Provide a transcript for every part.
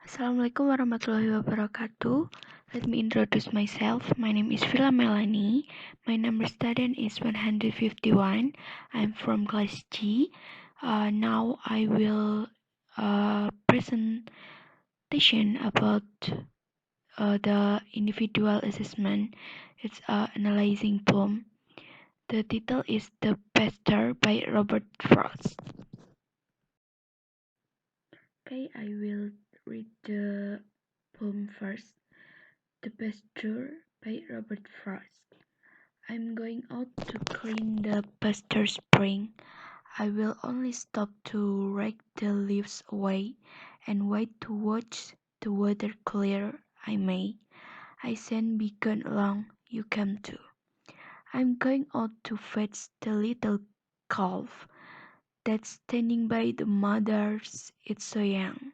Assalamualaikum warahmatullahi wabarakatuh. Let me introduce myself. My name is Fila Maelani. My number student is 151. I'm from class G. Now I will presentation about the individual assessment. It's analyzing poem. The title is The Pasture by Robert Frost. Okay, I will read the poem first. The Pasture by Robert Frost. I'm going out to clean the pasture spring. I will only stop to rake the leaves away and wait to watch the water clear. I may. I send Beacon along, you come too. I'm going out to fetch the little calf that's standing by the mother's. It's so young.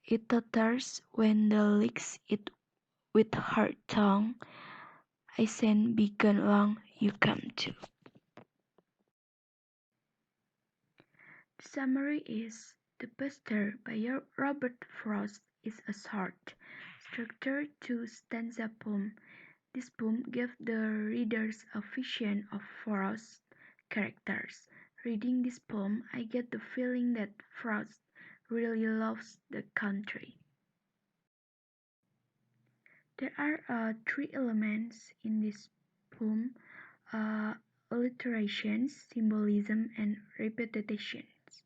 It totters when the licks it with her tongue. I send Beacon along, you come too. The summary is The Pasture by Robert Frost is a short, structured two-stanza poem. This poem gave the readers a vision of Frost's characters. Reading this poem, I get the feeling that Frost really loves the country. There are three elements in this poem: alliterations, symbolism, and repetitions.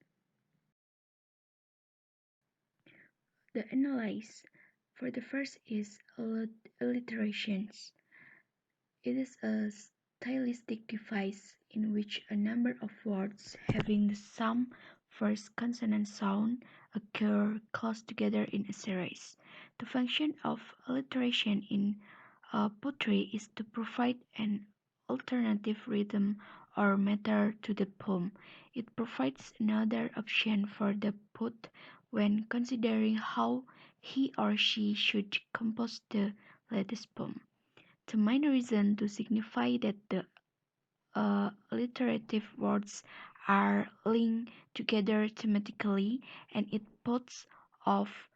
The analyze for the first is alliterations. It is a stylistic device in which a number of words having the same first consonant sound occur close together in a series. The function of alliteration in poetry is to provide an alternative rhythm or meter to the poem. It provides another option for the poet when considering how he or she should compose the latest poem. The main reason to signify that the alliterative words are linked together thematically, and it puts off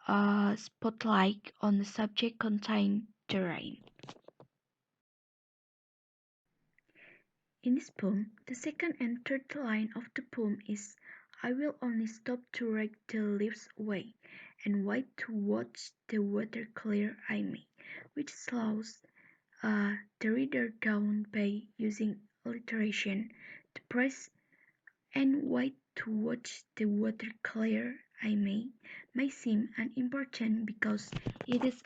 a spotlight on the subject contained therein. In this poem, the second and third line of the poem is I will only stop to rake the leaves away and wait to watch the water clear I may, which slows the reader down by using alliteration. The phrase and wait to watch the water clear I may seem unimportant because it is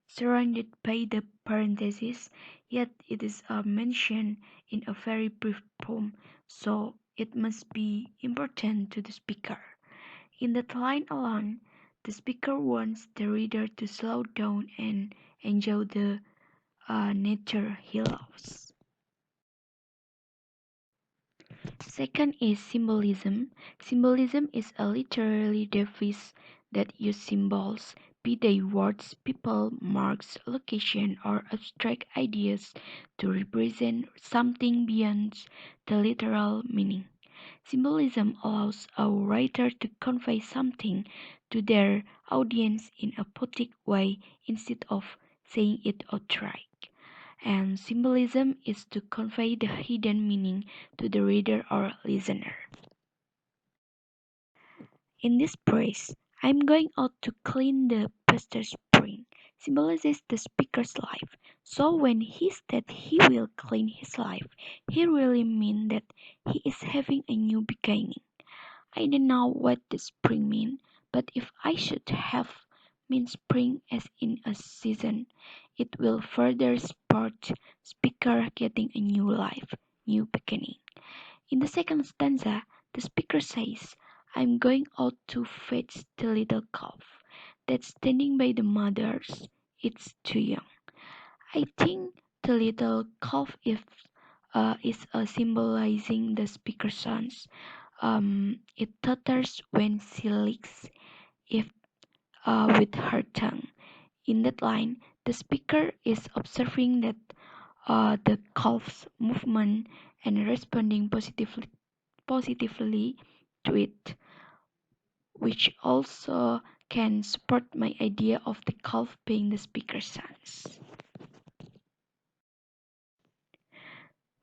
surrounded by the parenthesis, yet it is mentioned in a very brief poem, so it must be important to the speaker. In that line alone, the speaker wants the reader to slow down and enjoy the nature he loves. Second is symbolism. Symbolism is a literary device that uses symbols, be they words, people, marks, location, or abstract ideas, to represent something beyond the literal meaning. Symbolism allows a writer to convey something to their audience in a poetic way instead of saying it outright. And symbolism is to convey the hidden meaning to the reader or listener. In this phrase, I'm going out to clean the pasture spring, symbolizes the speaker's life. So when he said he will clean his life, he really means that he is having a new beginning. I don't know what the spring means, but if I should have mean spring as in a season, it will further support speaker getting a new life, new beginning. In the second stanza, the speaker says, I'm going out to fetch the little calf that's standing by the mother's. It's too young. I think the little calf is symbolizing the speaker's sons. It totters when she licks it with her tongue. In that line, the speaker is observing that the calf's movement and responding positively to it, which also can support my idea of the calf being the speaker's sons.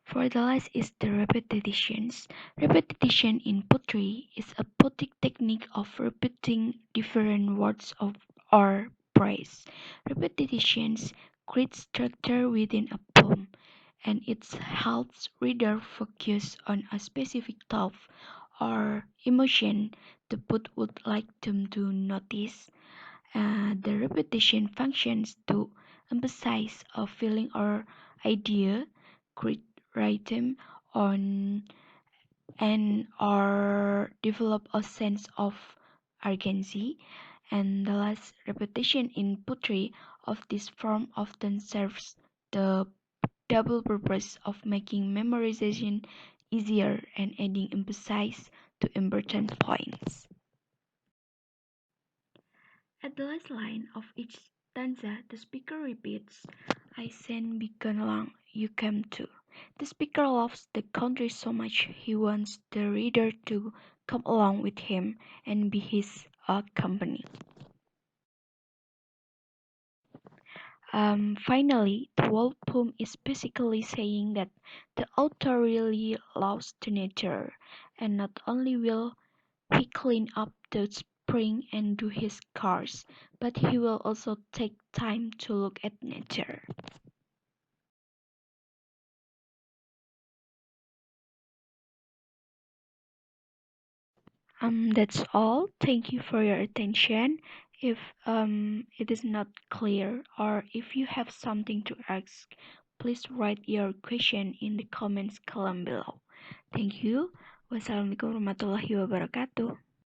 For the last is the repetitions. Repetition in pottery is a poetic technique of repeating different words of or praise. Repetitions create structure within a poem, and it helps reader focus on a specific thought or emotion the poet would like them to notice. The repetition functions to emphasize a feeling or idea, create rhythm on and or develop a sense of urgency. And the last repetition in poetry of this form often serves the double purpose of making memorization easier and adding emphasis to important points. At the last line of each stanza, the speaker repeats, I sen begun long, you came too. The speaker loves the country so much he wants the reader to come along with him and be his company. Finally, the whole poem is basically saying that the author really loves the nature, and not only will he clean up the spring and do his cars, but he will also take time to look at nature. That's all. Thank you for your attention. If it is not clear or if you have something to ask, please write your question in the comments column below. Thank you. Wassalamualaikum warahmatullahi wabarakatuh.